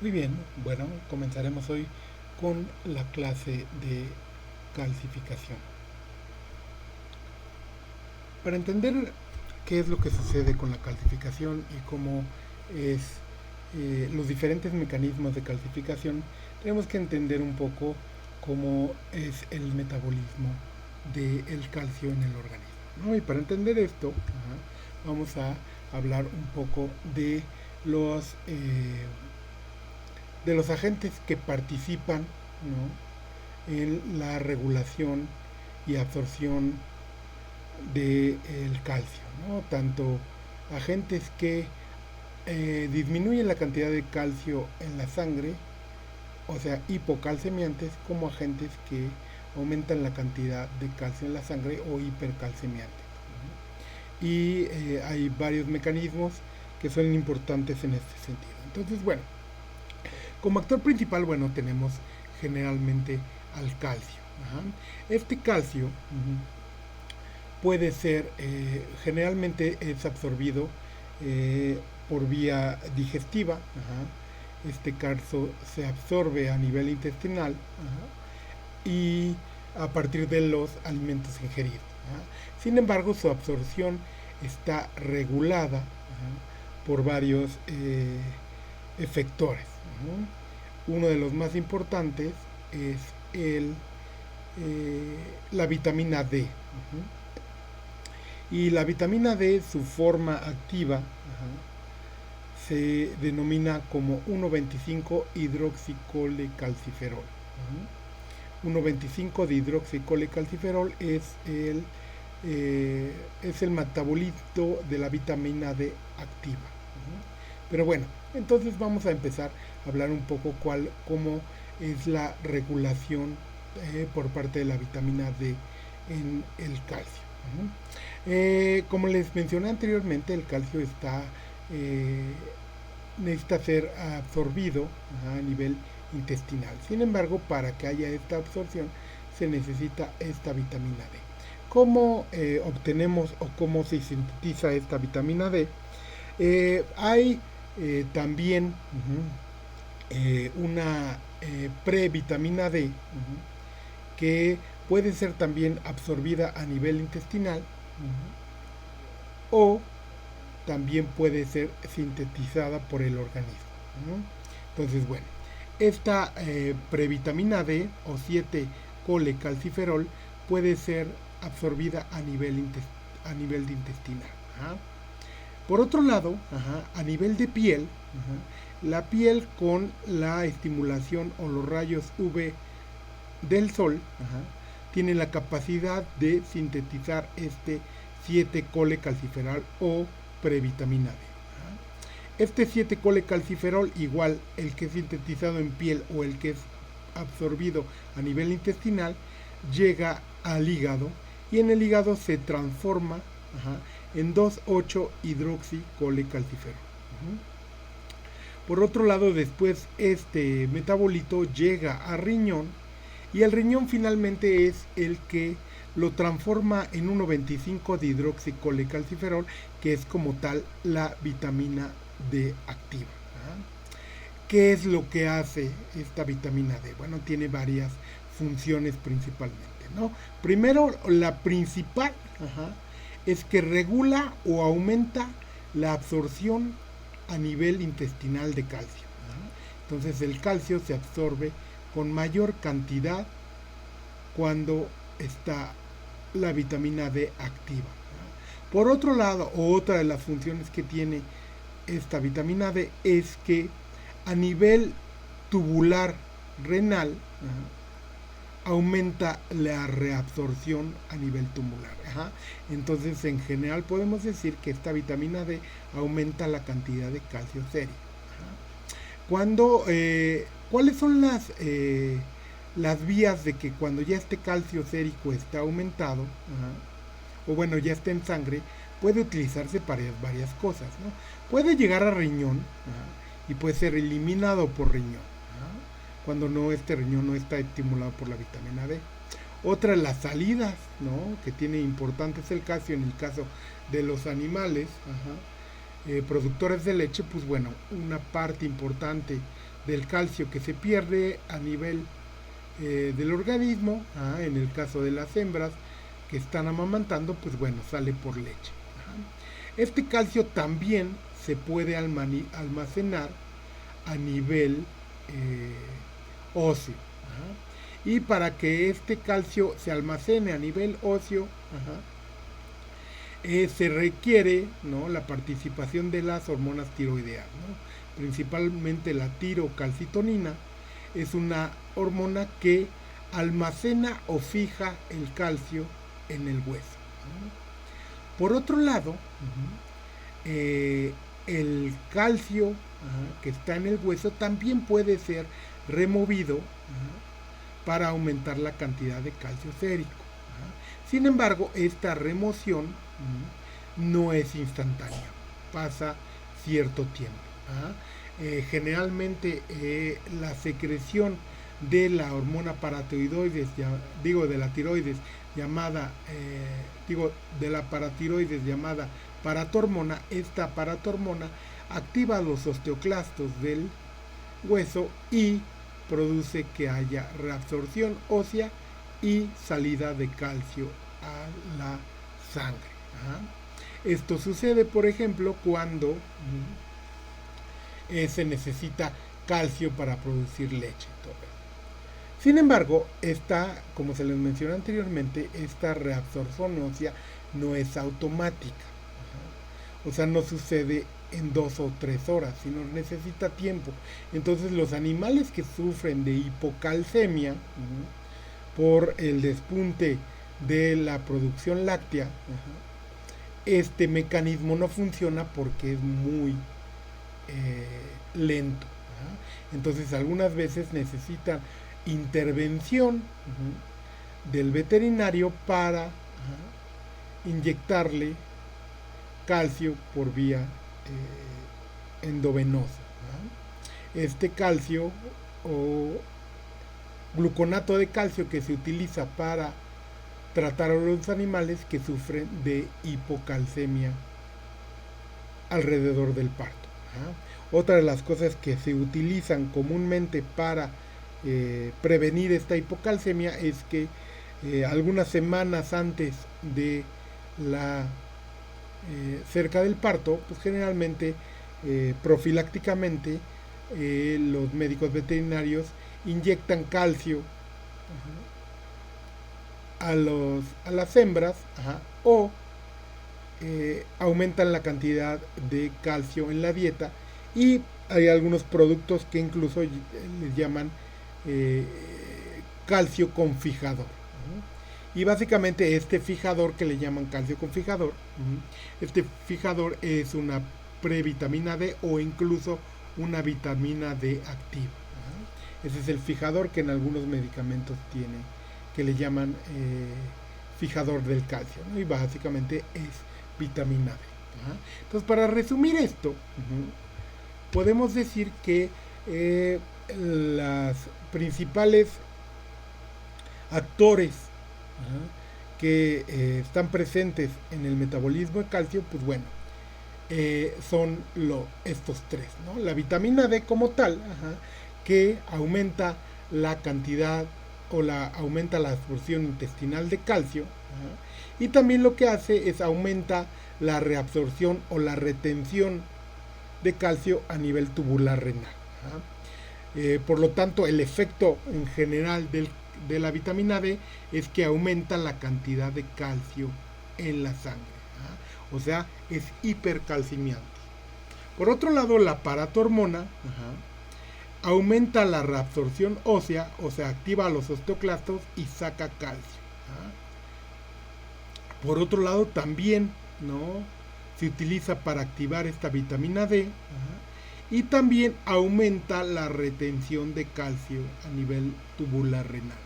Muy bien, bueno, comenzaremos hoy con la clase de calcificación. Para entender qué es lo que sucede con la calcificación y cómo es los diferentes mecanismos de calcificación, tenemos que entender un poco cómo es el metabolismo del calcio en el organismo, ¿no? Y para entender esto, vamos a hablar un poco los eh, de los agentes que participan, ¿no?, en la regulación y absorción del calcio, ¿no? Tanto agentes que disminuyen la cantidad de calcio en la sangre, o sea, hipocalcemiantes, como agentes que aumentan la cantidad de calcio en la sangre o hipercalcemiantes. Y hay varios mecanismos que son importantes en este sentido. Entonces, bueno, como actor principal, bueno, tenemos generalmente al calcio. Ajá. Este calcio puede ser, generalmente es absorbido por vía digestiva. Ajá. Este calcio se absorbe a nivel intestinal, ajá, y a partir de los alimentos ingeridos. Ajá. Sin embargo, su absorción está regulada, ajá, por varios efectores. Ajá. Uno de los más importantes es la vitamina D. Uh-huh. Y la vitamina D, su forma activa, ajá, se denomina como 1,25 hidroxicolecalciferol. Uh-huh. 1,25 de hidroxicolecalciferol es el metabolito de la vitamina D activa. Uh-huh. Pero bueno, entonces vamos a empezar a hablar un poco cómo es la regulación por parte de la vitamina D en el calcio. Uh-huh. Como les mencioné anteriormente, el calcio eh, necesita ser absorbido, ajá, a nivel intestinal. Sin embargo, para que haya esta absorción se necesita esta vitamina D. ¿Cómo obtenemos o cómo se sintetiza esta vitamina D? Hay también una previtamina D, que puede ser también absorbida a nivel intestinal, o también puede ser sintetizada por el organismo. Entonces, bueno, esta previtamina D o 7-colecalciferol puede ser absorbida a nivel de intestinal. Ajá. Por otro lado, ajá, a nivel de piel, ajá, la piel con la estimulación o los rayos UV del sol, ajá, tiene la capacidad de sintetizar este 7-colecalciferol o previtamina D. Este 7-colecalciferol, igual el que es sintetizado en piel o el que es absorbido a nivel intestinal, llega al hígado y en el hígado se transforma, ajá, en 2,8-hidroxicolecalciferol. Por otro lado, después este metabolito llega a riñón y el riñón finalmente es el que lo transforma en 1,25 de hidroxicolecalciferol, que es como tal la vitamina D activa. ¿Qué es lo que hace esta vitamina D? Bueno, tiene varias funciones principalmente, ¿no? Primero, la principal, ajá, es que regula o aumenta la absorción a nivel intestinal de calcio. Entonces el calcio se absorbe con mayor cantidad cuando está la vitamina D activa. Por otro lado, otra de las funciones que tiene esta vitamina D es que a nivel tubular renal, aumenta la reabsorción a nivel tubular. Ajá. Entonces, en general podemos decir que esta vitamina D aumenta la cantidad de calcio sérico. ¿Cuáles son las vías de que cuando ya este calcio sérico está aumentado, o bueno, ya está en sangre, puede utilizarse para varias cosas, ¿no? Puede llegar a riñón, y puede ser eliminado por riñón, cuando este riñón no está estimulado por la vitamina D. Otra, las salidas, ¿no?, que tiene importantes el calcio en el caso de los animales, productores de leche. Pues bueno, una parte importante del calcio que se pierde a nivel del organismo. En el caso de las hembras que están amamantando, pues bueno, sale por leche. Este calcio también se puede almacenar a nivel óseo. Y para que este calcio se almacene a nivel óseo, se requiere, ¿no?, la participación de las hormonas tiroideas, ¿no? Principalmente la tirocalcitonina es una hormona que almacena o fija el calcio en el hueso, ¿no? Por otro lado, el calcio que está en el hueso también puede ser removido para aumentar la cantidad de calcio sérico. Sin embargo, esta remoción no es instantánea, pasa cierto tiempo. Generalmente la secreción de la hormona paratiroides, de la tiroides llamada, de la paratiroides llamada paratormona, esta paratormona activa los osteoclastos del hueso y produce que haya reabsorción ósea y salida de calcio a la sangre. Esto sucede, por ejemplo, cuando se necesita calcio para producir leche. Sin embargo, como se les mencionó anteriormente, esta reabsorción ósea no es automática. O sea, no sucede en 2 o 3 horas, sino necesita tiempo. Entonces los animales que sufren de hipocalcemia por el despunte de la producción láctea, este mecanismo no funciona porque es muy lento. Entonces algunas veces necesitan intervención del veterinario para inyectarle calcio por vía endovenosa. Este calcio o gluconato de calcio que se utiliza para tratar a los animales que sufren de hipocalcemia alrededor del parto. Otra de las cosas que se utilizan comúnmente para prevenir esta hipocalcemia es que algunas semanas antes de la cerca del parto, pues generalmente profilácticamente los médicos veterinarios inyectan calcio a las hembras, o aumentan la cantidad de calcio en la dieta, y hay algunos productos que incluso les llaman calcio con fijador. Y básicamente este fijador que le llaman calcio con fijador, este fijador es una previtamina D o incluso una vitamina D activa. Ese es el fijador que en algunos medicamentos tiene, que le llaman fijador del calcio, ¿no? Y básicamente es vitamina D. Entonces, para resumir esto, podemos decir que las principales actores que están presentes en el metabolismo de calcio, pues bueno, son estos tres, ¿no? La vitamina D como tal, que aumenta la cantidad aumenta la absorción intestinal de calcio, y también lo que hace es aumenta la reabsorción o la retención de calcio a nivel tubular renal. Por lo tanto, el efecto en general de la vitamina D es que aumenta la cantidad de calcio en la sangre. O sea, es hipercalcimiante. Por otro lado, la paratormona aumenta la reabsorción ósea, o sea, activa los osteoclastos y saca calcio. Por otro lado, también, ¿no?, se utiliza para activar esta vitamina D, y también aumenta la retención de calcio a nivel tubular renal.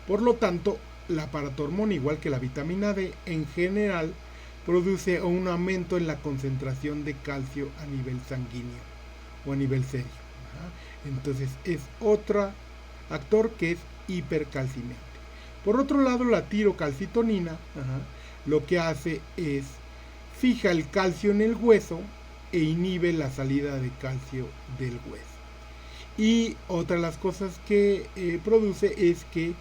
Por lo tanto, la paratormona, igual que la vitamina D, en general produce un aumento en la concentración de calcio a nivel sanguíneo o a nivel serio. Entonces es otro actor que es hipercalcimiante. Por otro lado, la tirocalcitonina lo que hace es fija el calcio en el hueso e inhibe la salida de calcio del hueso. Y otra de las cosas que produce es que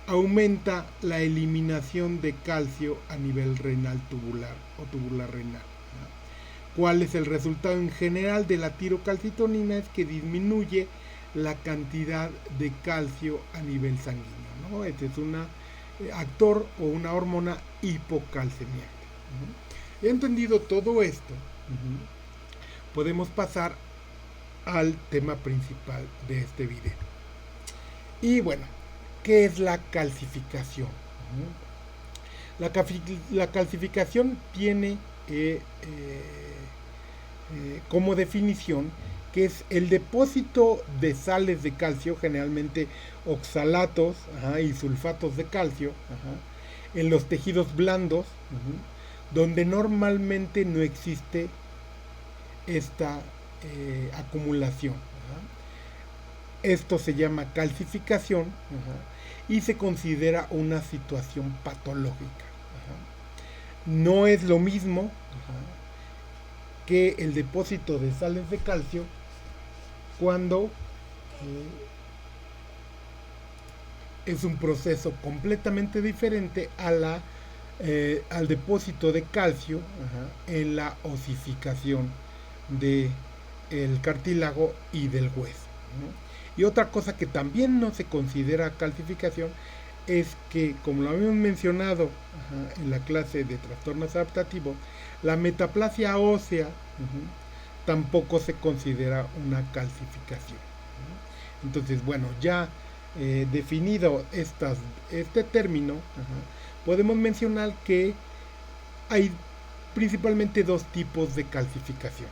aumenta la eliminación de calcio a nivel renal tubular o tubular renal. ¿Cuál es el resultado en general de la tirocalcitonina? Es que disminuye la cantidad de calcio a nivel sanguíneo, ¿no? Este es un actor o una hormona hipocalcemiante. He entendido todo esto. Podemos pasar al tema principal de este video. Y bueno, ¿qué es la calcificación? La calcificación tiene como definición que es el depósito de sales de calcio, generalmente oxalatos y sulfatos de calcio, en los tejidos blandos, donde normalmente no existe esta acumulación. Esto se llama calcificación y se considera una situación patológica. No es lo mismo que el depósito de sales de calcio cuando es un proceso completamente diferente a al depósito de calcio en la osificación del cartílago y del hueso. Y otra cosa que también no se considera calcificación es que, como lo habíamos mencionado en la clase de trastornos adaptativos, la metaplasia ósea tampoco se considera una calcificación. Entonces, bueno, ya definido este término, podemos mencionar que hay principalmente dos tipos de calcificación.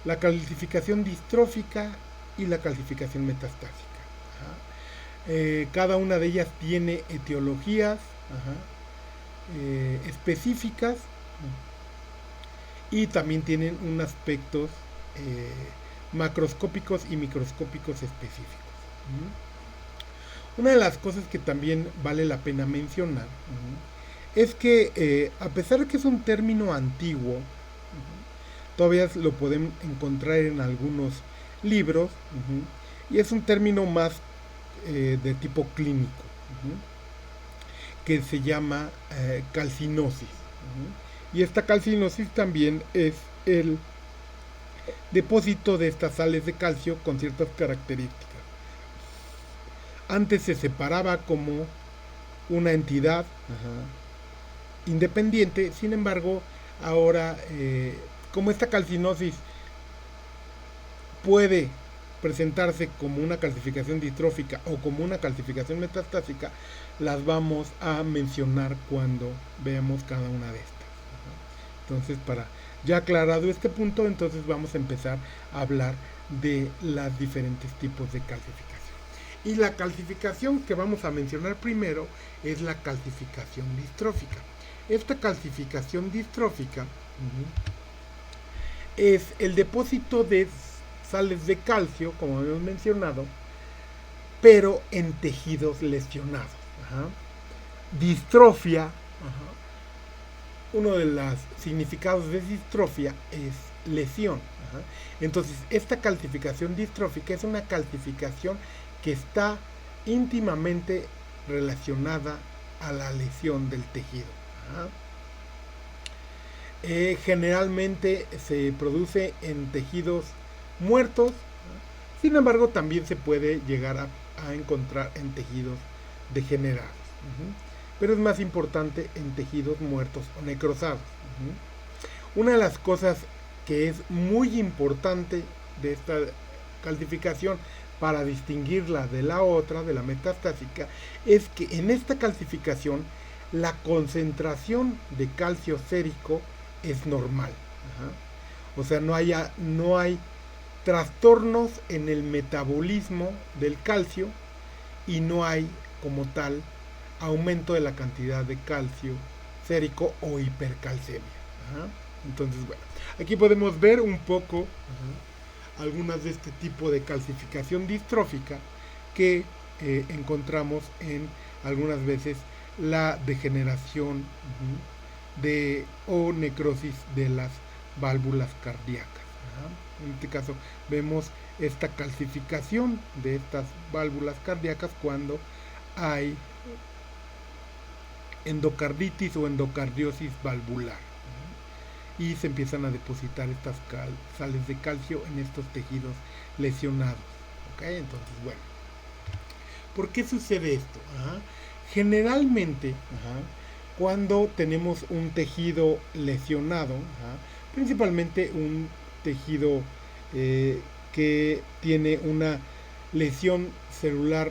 La calcificación distrófica y la calcificación metastásica. Cada una de ellas tiene etiologías específicas y también tienen un aspectos macroscópicos y microscópicos específicos. Una de las cosas que también vale la pena mencionar es que a pesar de que es un término antiguo, todavía lo podemos encontrar en algunos libros y es un término más de tipo clínico que se llama calcinosis. Y esta calcinosis también es el depósito de estas sales de calcio con ciertas características. Antes se separaba como una entidad independiente, sin embargo, ahora como esta calcinosis puede presentarse como una calcificación distrófica o como una calcificación metastásica, las vamos a mencionar cuando veamos cada una de estas. Entonces, para ya aclarado este punto, entonces vamos a empezar a hablar de los diferentes tipos de calcificación. Y la calcificación que vamos a mencionar primero es la calcificación distrófica. Esta calcificación distrófica es el depósito de sales de calcio, como habíamos mencionado, pero en tejidos lesionados. Distrofia, uno de los significados de distrofia es lesión. Entonces, esta calcificación distrófica es una calcificación que está íntimamente relacionada a la lesión del tejido. Generalmente se produce en tejidos muertos, sin embargo también se puede llegar a encontrar en tejidos degenerados, pero es más importante en tejidos muertos o necrosados. Una de las cosas que es muy importante de esta calcificación para distinguirla de la otra, de la metastásica, es que en esta calcificación la concentración de calcio sérico es normal. O sea, no hay trastornos en el metabolismo del calcio y no hay como tal aumento de la cantidad de calcio sérico o hipercalcemia. Entonces, bueno, aquí podemos ver un poco algunas de este tipo de calcificación distrófica que encontramos en algunas veces la degeneración o necrosis de las válvulas cardíacas. En este caso vemos esta calcificación de estas válvulas cardíacas cuando hay endocarditis o endocardiosis valvular, y se empiezan a depositar estas sales de calcio en estos tejidos lesionados. ¿Okay? Entonces, bueno, ¿por qué sucede esto? Generalmente, cuando tenemos un tejido lesionado, principalmente un tejido que tiene una lesión celular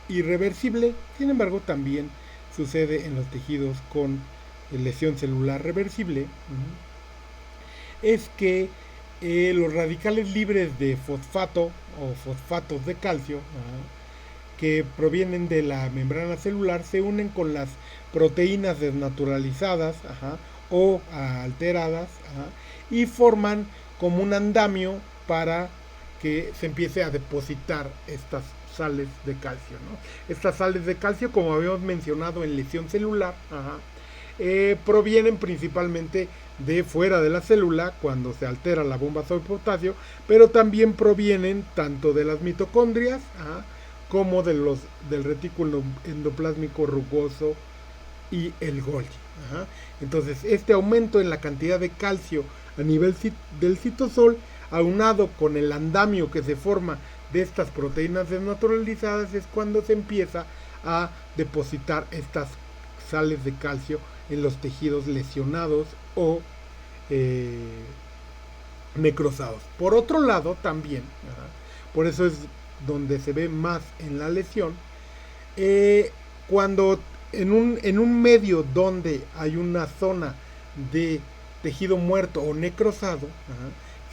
irreversible, sin embargo también sucede en los tejidos con lesión celular reversible, es que los radicales libres de fosfato o fosfatos de calcio, que provienen de la membrana celular, se unen con las proteínas desnaturalizadas o alteradas, y forman como un andamio para que se empiece a depositar estas sales de calcio, ¿no? Estas sales de calcio, como habíamos mencionado en lesión celular, provienen principalmente de fuera de la célula cuando se altera la bomba de potasio, pero también provienen tanto de las mitocondrias como del retículo endoplásmico rugoso y el Golgi. Entonces, este aumento en la cantidad de calcio a nivel del citosol, aunado con el andamio que se forma de estas proteínas desnaturalizadas, es cuando se empieza a depositar estas sales de calcio en los tejidos lesionados o necrosados. Por otro lado, también, por eso es donde se ve más en la lesión, cuando en un medio donde hay una zona de tejido muerto o necrosado,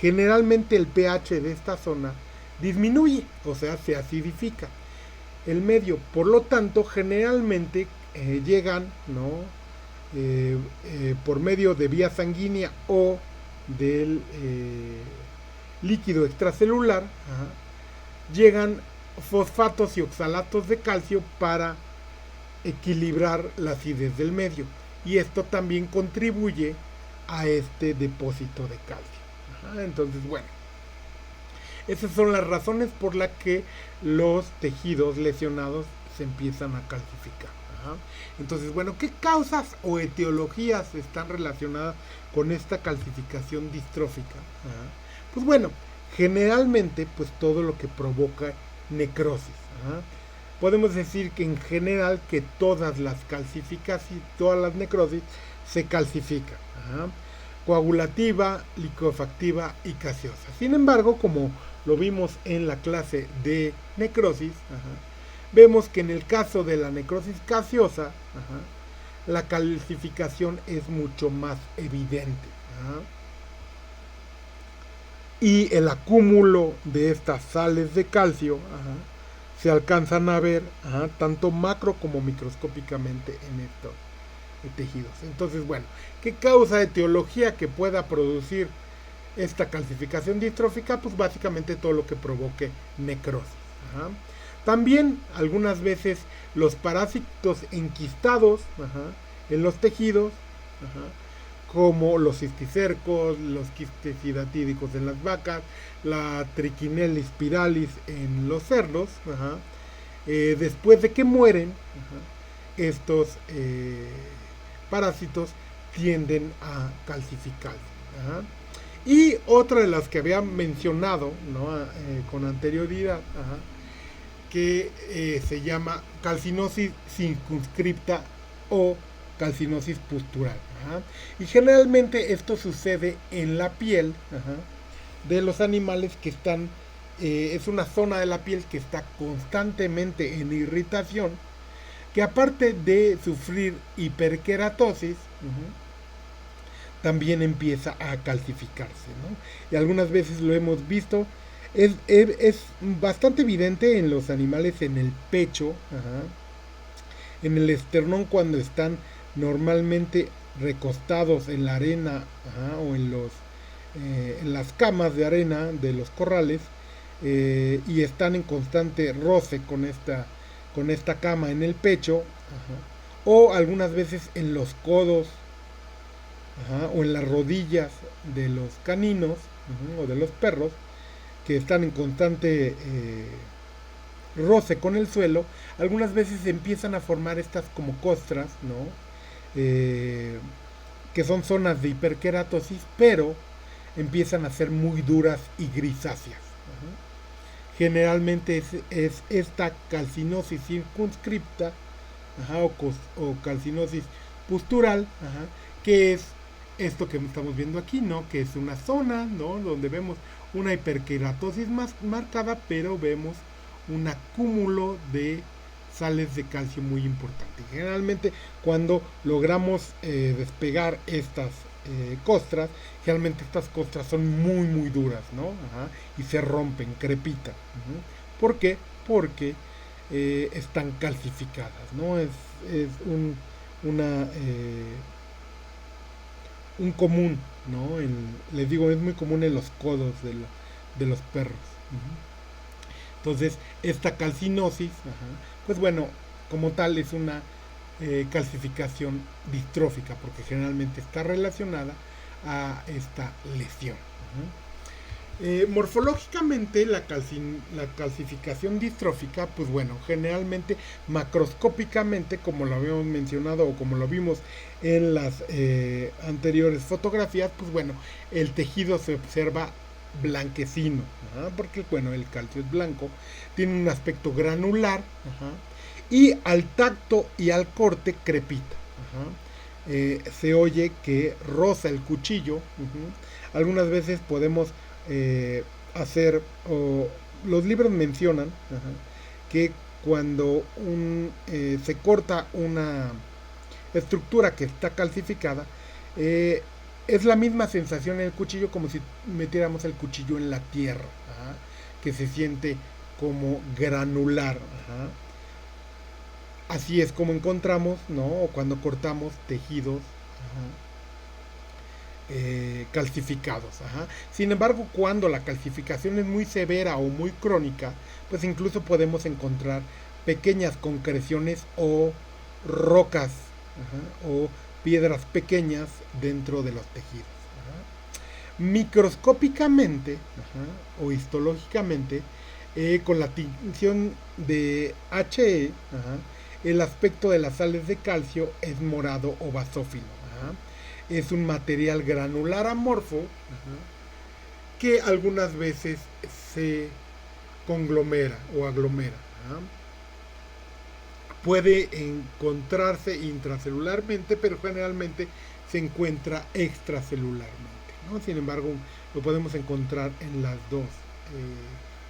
generalmente el pH de esta zona disminuye, o sea, se acidifica el medio. Por lo tanto, generalmente llegan, ¿no? Por medio de vía sanguínea o del líquido extracelular, llegan fosfatos y oxalatos de calcio para equilibrar la acidez del medio, y esto también contribuye a este depósito de calcio. Entonces, bueno, esas son las razones por las que los tejidos lesionados se empiezan a calcificar. Entonces, bueno, ¿qué causas o etiologías están relacionadas con esta calcificación distrófica? Pues bueno, generalmente pues todo lo que provoca necrosis. Podemos decir que en general que todas las todas las necrosis se calcifican. Coagulativa, liquefactiva y gaseosa. Sin embargo, como lo vimos en la clase de necrosis, vemos que en el caso de la necrosis gaseosa, la calcificación es mucho más evidente. Y el acúmulo de estas sales de calcio se alcanzan a ver tanto macro como microscópicamente en estos tejidos. Entonces, bueno, ¿qué causa etiología que pueda producir esta calcificación distrófica? Pues básicamente todo lo que provoque necrosis. También algunas veces los parásitos enquistados en los tejidos, como los cisticercos, los quistes hidatídicos en las vacas, la Trichinella spiralis en los cerdos, después de que mueren, estos parásitos tienden a calcificar. Y otra de las que había mencionado, ¿no? Con anterioridad, que se llama calcinosis circunscripta o calcinosis postural. Y generalmente esto sucede en la piel de los animales que están, es una zona de la piel que está constantemente en irritación, que aparte de sufrir hiperkeratosis, también empieza a calcificarse, ¿no? Y algunas veces lo hemos visto, es bastante evidente en los animales en el pecho, en el esternón cuando están normalmente recostados en la arena o en las camas de arena de los corrales, y están en constante roce con esta cama en el pecho, o algunas veces en los codos o en las rodillas de los caninos o de los perros que están en constante roce con el suelo, algunas veces se empiezan a formar estas como costras, ¿no? Eh, que son zonas de hiperkeratosis, pero empiezan a ser muy duras y grisáceas. Generalmente es esta calcinosis circunscripta, o calcinosis postural, que es esto que estamos viendo aquí, ¿no? Que es una zona, ¿no? Donde vemos una hiperkeratosis más marcada, pero vemos un acúmulo de sales de calcio muy importante. Generalmente cuando logramos despegar estas costras, generalmente estas costras son muy duras, ¿no? Y se rompen, crepitan. ¿Por qué? Porque están calcificadas, ¿no? Es una, un común, ¿no? Les digo, es muy común en los codos de los perros. Entonces, esta calcinosis, pues bueno, como tal es una calcificación distrófica, porque generalmente está relacionada a esta lesión. Morfológicamente la calcificación distrófica, pues bueno, generalmente macroscópicamente, como lo habíamos mencionado o como lo vimos en las anteriores fotografías, pues bueno, el tejido se observa blanquecino, porque bueno, el calcio es blanco, tiene un aspecto granular, y al tacto y al corte crepita. Se oye que roza el cuchillo. Algunas veces podemos hacer, o los libros mencionan que cuando se corta una estructura que está calcificada, es la misma sensación en el cuchillo como si metiéramos el cuchillo en la tierra, que se siente como granular. Así es como encontramos, ¿no? O cuando cortamos tejidos calcificados. Sin embargo, cuando la calcificación es muy severa o muy crónica, pues incluso podemos encontrar pequeñas concreciones o rocas o piedras pequeñas dentro de los tejidos. Microscópicamente o histológicamente, con la tinción de HE, el aspecto de las sales de calcio es morado o basófilo. Es un material granular amorfo que algunas veces se conglomera o aglomera. Puede encontrarse intracelularmente, pero generalmente se encuentra extracelularmente, ¿no? Sin embargo, lo podemos encontrar en las dos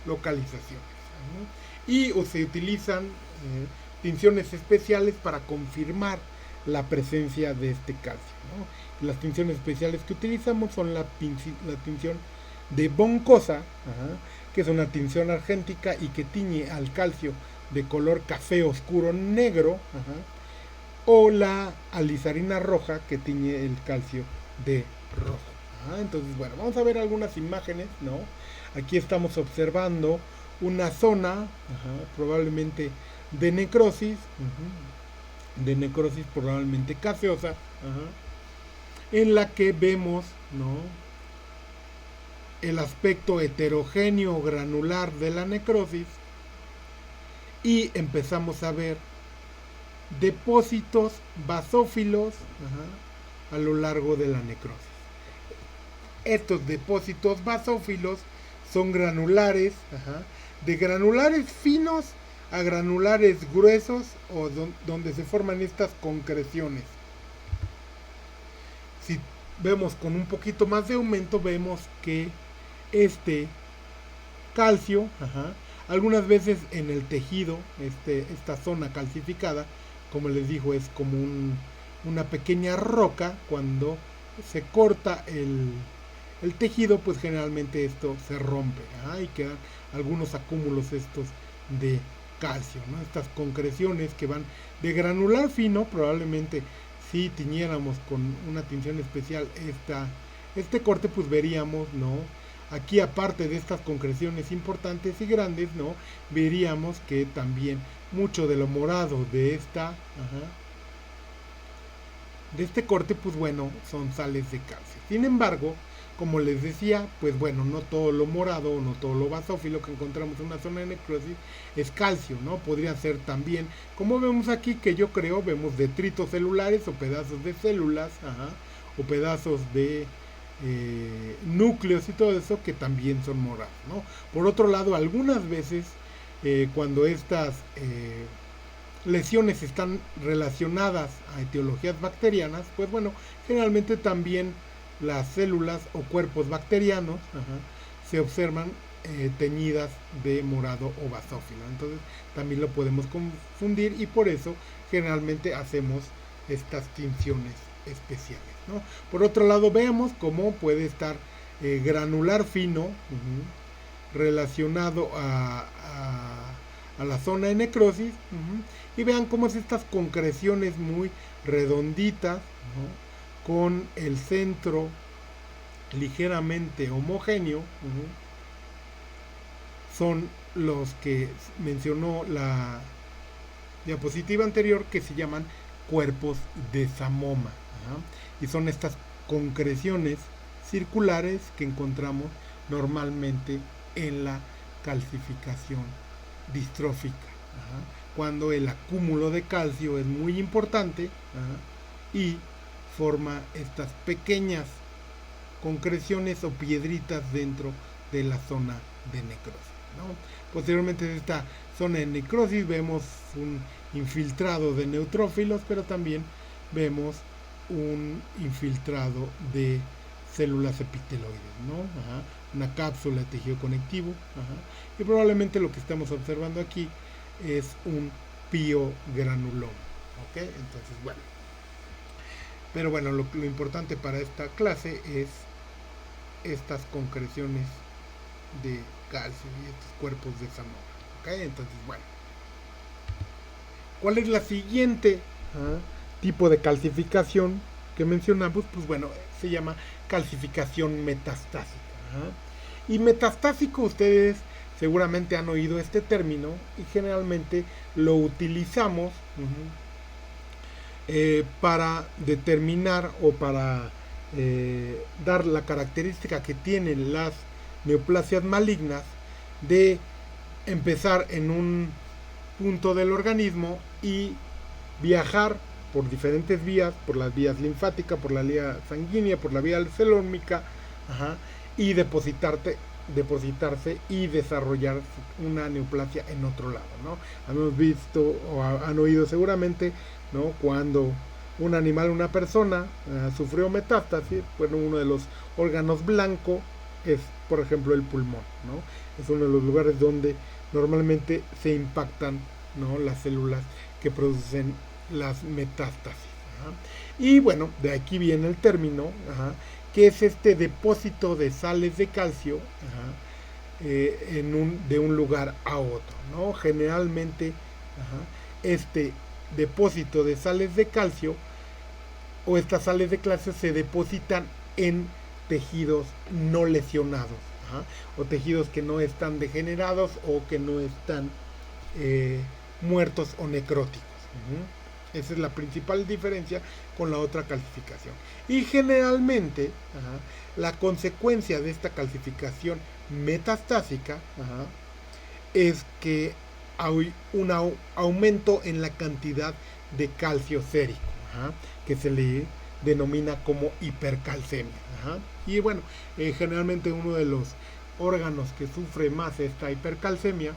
localizaciones, ¿no? Y se utilizan tinciones especiales para confirmar la presencia de este calcio, ¿no? Las tinciones especiales que utilizamos son la tinción de Boncosa, que es una tinción argéntica y que tiñe al calcio de color café oscuro negro, o la alizarina roja, que tiñe el calcio de rojo. Entonces, bueno, vamos a ver algunas imágenes, ¿no? Aquí estamos observando una zona, probablemente de necrosis probablemente gaseosa, en la que vemos, ¿no?, el aspecto heterogéneo granular de la necrosis, y empezamos a ver depósitos basófilos a lo largo de la necrosis. Estos depósitos basófilos son granulares, de granulares finos a granulares gruesos, o donde se forman estas concreciones. Si vemos con un poquito más de aumento, vemos que este calcio, algunas veces en el tejido, esta zona calcificada, como les digo, es como una pequeña roca. Cuando se corta el tejido, pues generalmente esto se rompe, y quedan algunos acúmulos estos de calcio, ¿no? Estas concreciones que van de granular fino. Probablemente si tiñéramos con una tinción especial este corte, pues veríamos, ¿no?, aquí, aparte de estas concreciones importantes y grandes, ¿no?, veríamos que también mucho de lo morado de de este corte, pues bueno, son sales de calcio. Sin embargo, como les decía, pues bueno, no todo lo morado, no todo lo basófilo que encontramos en una zona de necrosis es calcio, ¿no? Podría ser también, como vemos aquí, que yo creo, vemos detritos celulares o pedazos de células, o pedazos de núcleos y todo eso que también son morados, ¿no? Por otro lado, algunas veces cuando estas lesiones están relacionadas a etiologías bacterianas, pues bueno, generalmente también las células o cuerpos bacterianos se observan teñidas de morado o basófilo. Entonces también lo podemos confundir y por eso generalmente hacemos estas tinciones especiales, ¿no? Por otro lado, veamos cómo puede estar granular fino relacionado a la zona de necrosis, y vean cómo es estas concreciones muy redonditas, ¿no? Con el centro ligeramente homogéneo, son los que mencionó la diapositiva anterior, que se llaman cuerpos de Samoma, y son estas concreciones circulares que encontramos normalmente en la calcificación distrófica, cuando el acúmulo de calcio es muy importante y forma estas pequeñas concreciones o piedritas dentro de la zona de necrosis, ¿no? Posteriormente de esta zona de necrosis vemos un infiltrado de neutrófilos, pero también vemos un infiltrado de células epiteloides, ¿no? Una cápsula de tejido conectivo, y probablemente lo que estamos observando aquí es un piogranuloma, ¿ok? Entonces, bueno. Pero bueno, lo importante para esta clase es estas concreciones de calcio y estos cuerpos de Samoma, ¿ok? Entonces, bueno. ¿Cuál es la siguiente tipo de calcificación que mencionamos? Pues bueno, se llama calcificación metastásica. Y metastásico, ustedes seguramente han oído este término y generalmente lo utilizamos para determinar o para dar la característica que tienen las neoplasias malignas de empezar en un punto del organismo y viajar por diferentes vías, por las vías linfáticas, por la vía sanguínea, por la vía celómica, y depositarse y desarrollar una neoplasia en otro lado, ¿no? Hemos visto o han oído seguramente, ¿no? Cuando un animal, una persona sufrió metástasis, bueno, uno de los órganos blancos es, por ejemplo, el pulmón, ¿no? Es uno de los lugares donde normalmente se impactan, ¿no? Las células que producen las metástasis. Y bueno, de aquí viene el término, que es este depósito de sales de calcio de un lugar a otro, ¿no? Generalmente este depósito de sales de calcio o estas sales de calcio se depositan en tejidos no lesionados, o tejidos que no están degenerados o que no están muertos o necróticos. Esa es la principal diferencia con la otra calcificación. Y generalmente la consecuencia de esta calcificación metastásica es que hay un aumento en la cantidad de calcio sérico, que se le denomina como hipercalcemia. Y bueno, generalmente uno de los órganos que sufre más esta hipercalcemia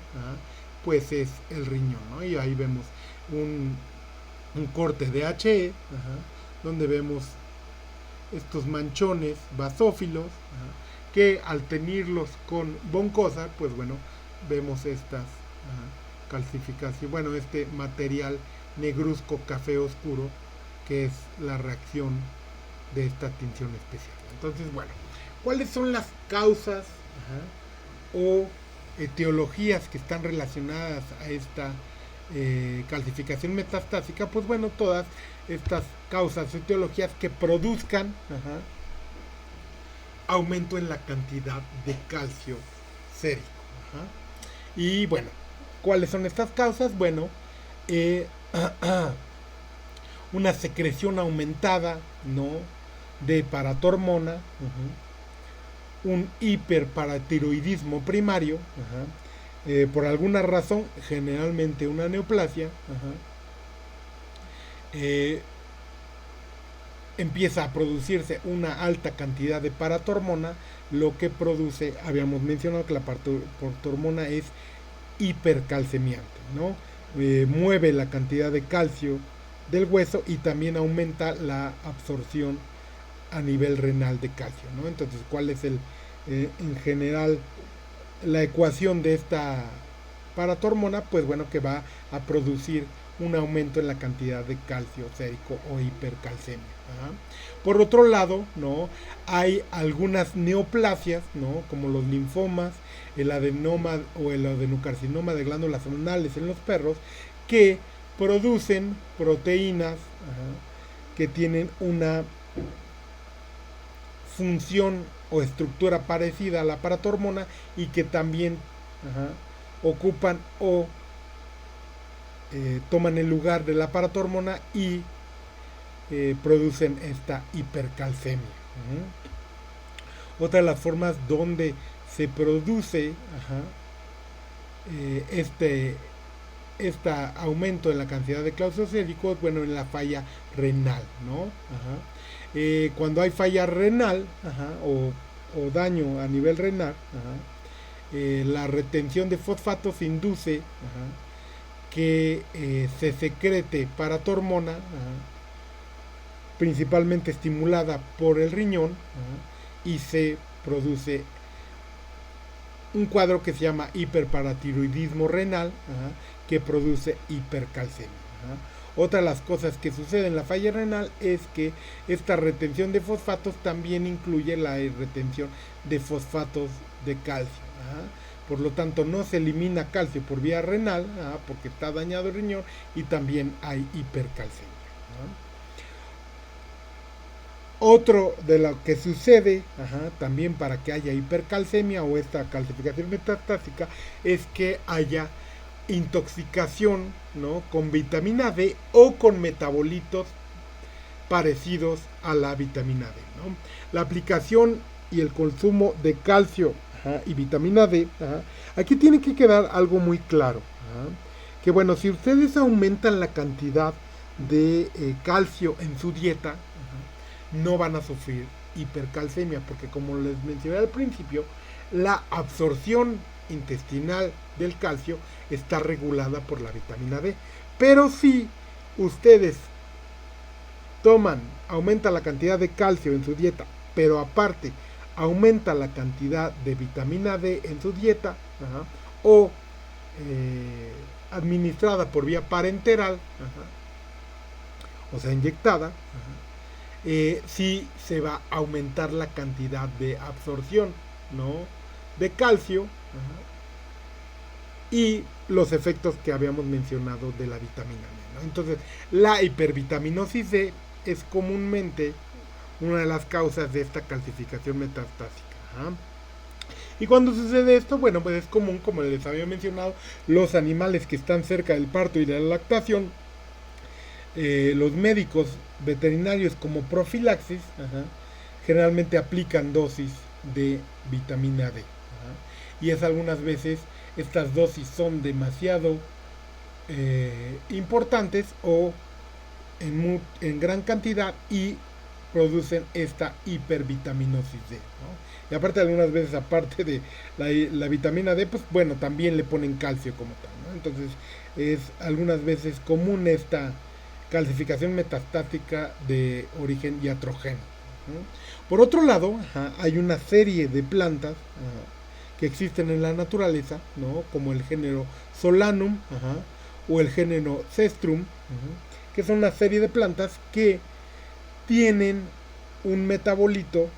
pues es el riñón, ¿no? Y ahí vemos un corte de HE, donde vemos estos manchones basófilos, que al tenerlos con boncosa, pues bueno, vemos estas calcificaciones, bueno, este material negruzco café oscuro, que es la reacción de esta tinción especial. Entonces, bueno, ¿cuáles son las causas o etiologías que están relacionadas a esta calcificación metastásica? Pues bueno, todas estas causas o etiologías que produzcan aumento en la cantidad de calcio sérico. Y bueno, ¿cuáles son estas causas? Bueno, una secreción aumentada, ¿no?, de paratormona, un hiperparatiroidismo primario, por alguna razón, generalmente una neoplasia, empieza a producirse una alta cantidad de paratormona, lo que produce, habíamos mencionado que la paratormona es hipercalcemiante, ¿no? Mueve la cantidad de calcio del hueso y también aumenta la absorción a nivel renal de calcio, ¿no? Entonces, ¿cuál es en general la ecuación de esta paratormona? Pues bueno, que va a producir un aumento en la cantidad de calcio sérico o hipercalcemia. Por otro lado, ¿no?, hay algunas neoplasias, ¿no?, como los linfomas, el adenoma o el adenocarcinoma de glándulas renales en los perros, que producen proteínas que tienen una función o estructura parecida a la paratormona y que también ocupan o toman el lugar de la paratormona y producen esta hipercalcemia. Otra de las formas donde se produce este aumento en la cantidad de calcio sérico, bueno, en la falla renal, ¿no? Cuando hay falla renal o daño a nivel renal, la retención de fosfatos induce que se secrete paratormona, principalmente estimulada por el riñón, y se produce un cuadro que se llama hiperparatiroidismo renal, que produce hipercalcemia. Otra de las cosas que sucede en la falla renal es que esta retención de fosfatos también incluye la retención de fosfatos de calcio. Por lo tanto, no se elimina calcio por vía renal, porque está dañado el riñón, y también hay hipercalcemia. Otro de lo que sucede también para que haya hipercalcemia o esta calcificación metastásica es que haya intoxicación, ¿no?, con vitamina D o con metabolitos parecidos a la vitamina D, ¿no? La aplicación y el consumo de calcio y vitamina D, aquí tiene que quedar algo muy claro, que bueno, si ustedes aumentan la cantidad de calcio en su dieta, no van a sufrir hipercalcemia, porque como les mencioné al principio, la absorción intestinal del calcio está regulada por la vitamina D. Pero si ustedes aumenta la cantidad de calcio en su dieta, pero aparte aumenta la cantidad de vitamina D en su dieta, o administrada por vía parenteral, o sea, inyectada, sí se va a aumentar la cantidad de absorción, ¿no?, de calcio, y los efectos que habíamos mencionado de la vitamina D, ¿no? Entonces, la hipervitaminosis D es comúnmente una de las causas de esta calcificación metastásica. Y cuando sucede esto, bueno, pues es común, como les había mencionado, los animales que están cerca del parto y de la lactación, los médicos veterinarios como profilaxis, generalmente aplican dosis de vitamina D. Y es algunas veces estas dosis son demasiado importantes o en gran cantidad y producen esta hipervitaminosis D, ¿no? Y aparte algunas veces, aparte de la vitamina D, pues bueno, también le ponen calcio como tal, ¿no? Entonces es algunas veces común esta calcificación metastática de origen iatrogénico, ¿no? Por otro lado, hay una serie de plantas que existen en la naturaleza, ¿no?, como el género Solanum o el género Cestrum, que son una serie de plantas que tienen un metabolito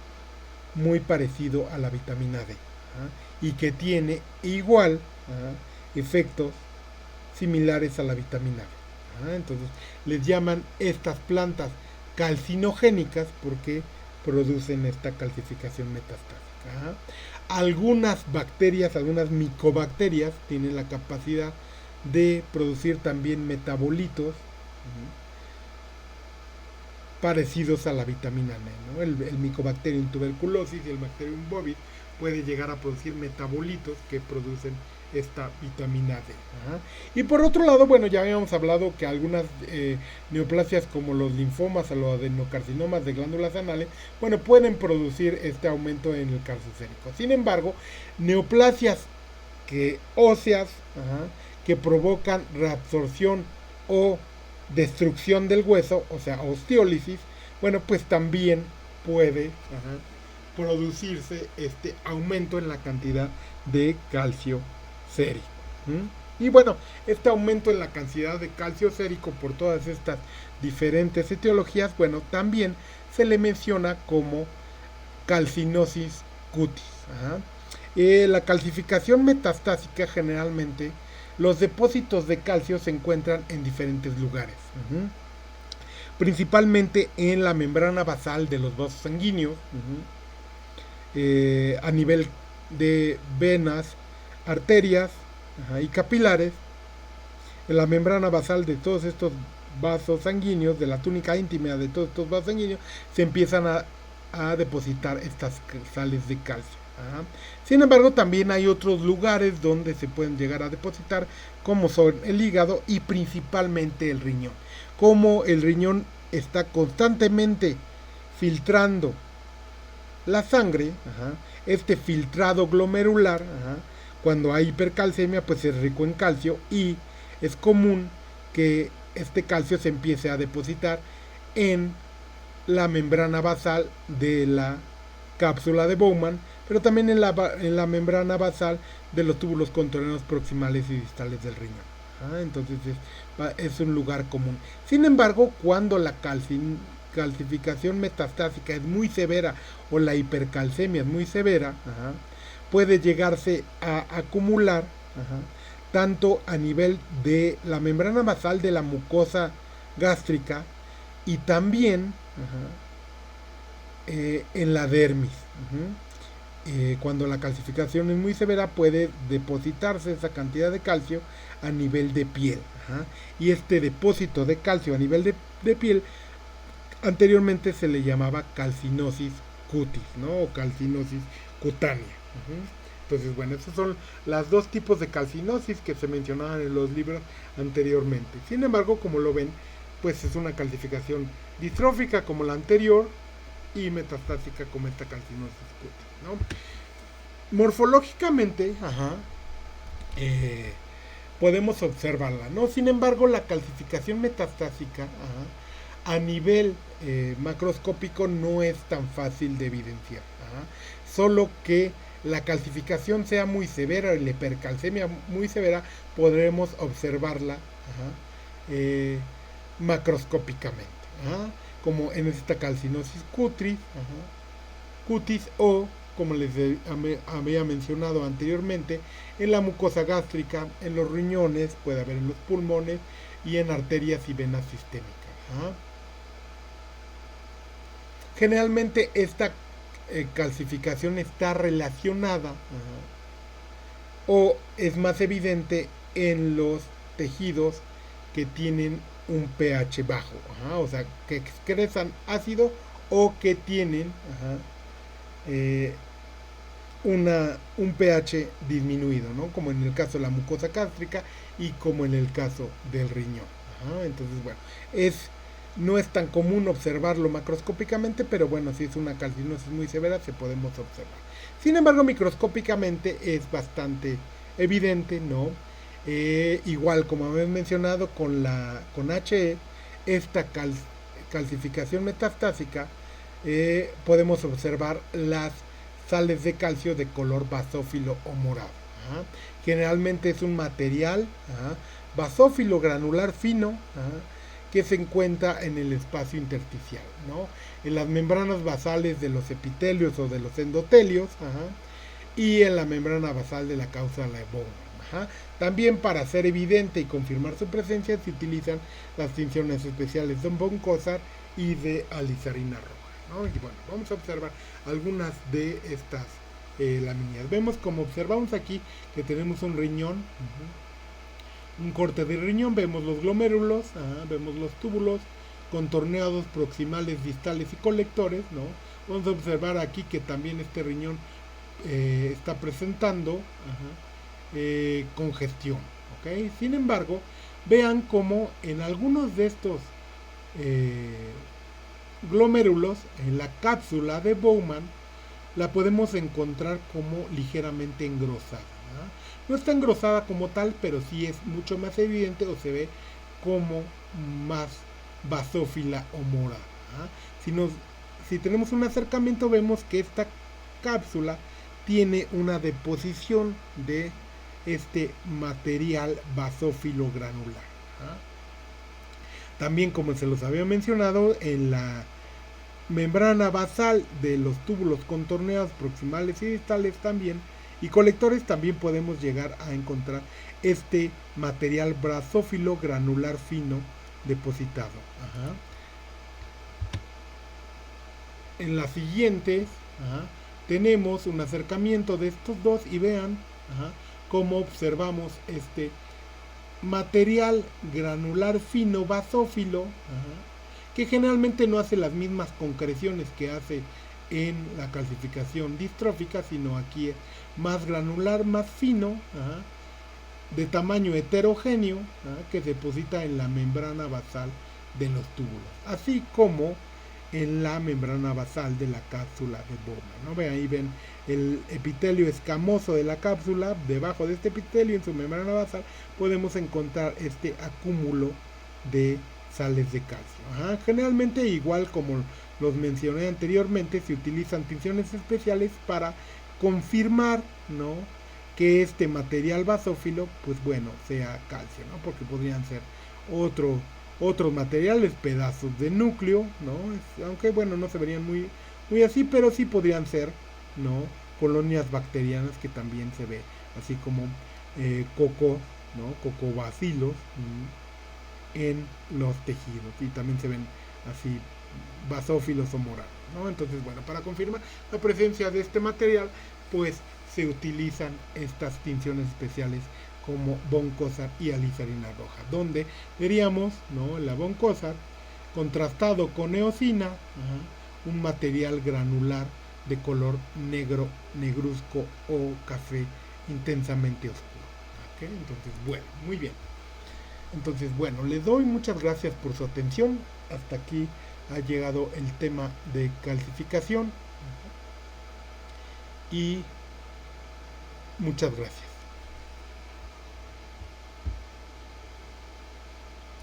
muy parecido a la vitamina D, y que tiene igual efectos similares a la vitamina D. Entonces les llaman estas plantas calcinogénicas porque producen esta calcificación metastásica. Algunas bacterias, algunas micobacterias tienen la capacidad de producir también metabolitos parecidos a la vitamina D, ¿no? El Mycobacterium tuberculosis y el Bacterium bovis puede llegar a producir metabolitos que producen esta vitamina D. Ajá. Y por otro lado, bueno, ya habíamos hablado que algunas neoplasias como los linfomas o los adenocarcinomas de glándulas anales, bueno, pueden producir este aumento en el calcio sérico. Sin embargo, neoplasias óseas, ajá, que provocan reabsorción o destrucción del hueso, o sea, osteólisis, bueno, pues también puede, ajá, producirse este aumento en la cantidad de calcio sérico. Y bueno, este aumento en la cantidad de calcio sérico por todas estas diferentes etiologías, bueno, también se le menciona como calcinosis cutis. Ajá. La calcificación metastásica, generalmente los depósitos de calcio se encuentran en diferentes lugares, principalmente en la membrana basal de los vasos sanguíneos, a nivel de venas, arterias, y capilares. En la membrana basal de todos estos vasos sanguíneos, de la túnica íntima de todos estos vasos sanguíneos, se empiezan a depositar estas sales de calcio. Ajá. Sin embargo, también hay otros lugares donde se pueden llegar a depositar, como son el hígado y principalmente el riñón. Como el riñón está constantemente filtrando la sangre, ajá, este filtrado glomerular, ajá, cuando hay hipercalcemia, pues es rico en calcio y es común que este calcio se empiece a depositar en la membrana basal de la cápsula de Bowman, pero también en la membrana basal de los túbulos contorneos proximales y distales del riñón. Entonces es un lugar común. Sin embargo, cuando la calcificación metastásica es muy severa o la hipercalcemia es muy severa, ajá, puede llegarse a acumular, ajá, tanto a nivel de la membrana basal de la mucosa gástrica y también, ajá, en la dermis. Cuando la calcificación es muy severa, puede depositarse esa cantidad de calcio a nivel de piel. Ajá, y este depósito de calcio a nivel de piel anteriormente se le llamaba calcinosis cutis, ¿no? O calcinosis cutánea. Entonces, bueno, esos son los dos tipos de calcinosis que se mencionaban en los libros anteriormente. Sin embargo, como lo ven, pues es una calcificación distrófica como la anterior y metastásica como esta calcinosis cutis, ¿no? Morfológicamente, ajá, podemos observarla, ¿no? Sin embargo, la calcificación metastásica, ajá, a nivel macroscópico no es tan fácil de evidenciar, ajá, solo que la calcificación sea muy severa y la hipercalcemia muy severa, podremos observarla, ajá, macroscópicamente, ajá, como en esta calcinosis cutis, ajá, cutis, o como les había mencionado anteriormente, en la mucosa gástrica, en los riñones, puede haber en los pulmones y en arterias y venas sistémicas. Ajá. Generalmente esta calcificación está relacionada, ajá, o es más evidente en los tejidos que tienen un pH bajo, ajá, o sea, que excretan ácido o que tienen, ajá, un pH disminuido, ¿no? Como en el caso de la mucosa gástrica y como en el caso del riñón. Ajá, entonces, bueno, no es tan común observarlo macroscópicamente, pero bueno, si es una calcinosis muy severa, se podemos observar. Sin embargo, microscópicamente es bastante evidente, ¿no? Igual como habíamos mencionado con HE, esta calcificación metastásica, podemos observar las sales de calcio de color basófilo o morado. Ajá. Generalmente es un material, ajá, basófilo granular fino, ajá, que se encuentra en el espacio intersticial, ¿no? En las membranas basales de los epitelios o de los endotelios, ajá, y en la membrana basal de la cápsula de Bowman. Ajá. También, para hacer evidente y confirmar su presencia, se utilizan las tinciones especiales de von Cosar y de alizarina roja, ¿no? Y bueno, vamos a observar algunas de estas laminillas. Vemos, como observamos aquí, que tenemos un riñón, un corte de riñón, vemos los glomérulos, vemos los túbulos contorneados proximales, distales y colectores, ¿no? Vamos a observar aquí que también este riñón está presentando congestión, ¿ok? Sin embargo, vean cómo en algunos de estos eh, glomérulos, en la cápsula de Bowman, la podemos encontrar como ligeramente engrosada, ¿no? No está engrosada como tal, pero sí es mucho más evidente o se ve como más basófila o morada, ¿no? Si tenemos un acercamiento, vemos que esta cápsula tiene una deposición de este material basófilo granular, ¿no? También, como se los había mencionado, en la membrana basal de los túbulos contorneados proximales y distales también y colectores también podemos llegar a encontrar este material basófilo granular fino depositado. En las siguientes tenemos un acercamiento de estos dos y vean cómo observamos este material granular fino basófilo que generalmente no hace las mismas concreciones que hace en la calcificación distrófica, sino aquí es más granular, más fino, de tamaño heterogéneo, que se deposita en la membrana basal de los túbulos, así como en la membrana basal de la cápsula de Bowman, ¿no? Ven, ahí ven el epitelio escamoso de la cápsula. Debajo de este epitelio, en su membrana basal, podemos encontrar este acúmulo de sales de calcio. Generalmente, igual como los mencioné anteriormente, se utilizan tinciones especiales para confirmar, ¿no?, que este material basófilo, pues bueno, sea calcio, ¿no? Porque podrían ser otros materiales, pedazos de núcleo, ¿no? Aunque bueno, no se verían muy así, pero sí podrían ser, ¿no?, colonias bacterianas, que también se ve, así como coco, ¿no?, cocobacilos en los tejidos, y también se ven así basófilos o morados, ¿no? Entonces, bueno, para confirmar la presencia de este material, pues se utilizan estas tinciones especiales como Von-Cossar y alizarina roja, donde veríamos, ¿no?, la Von-Cossar contrastado con eosina, un material granular de color negro, negruzco o café intensamente oscuro. ¿Okay? Entonces, bueno, muy bien. Entonces, bueno, les doy muchas gracias por su atención. Hasta aquí ha llegado el tema de calcificación y muchas gracias.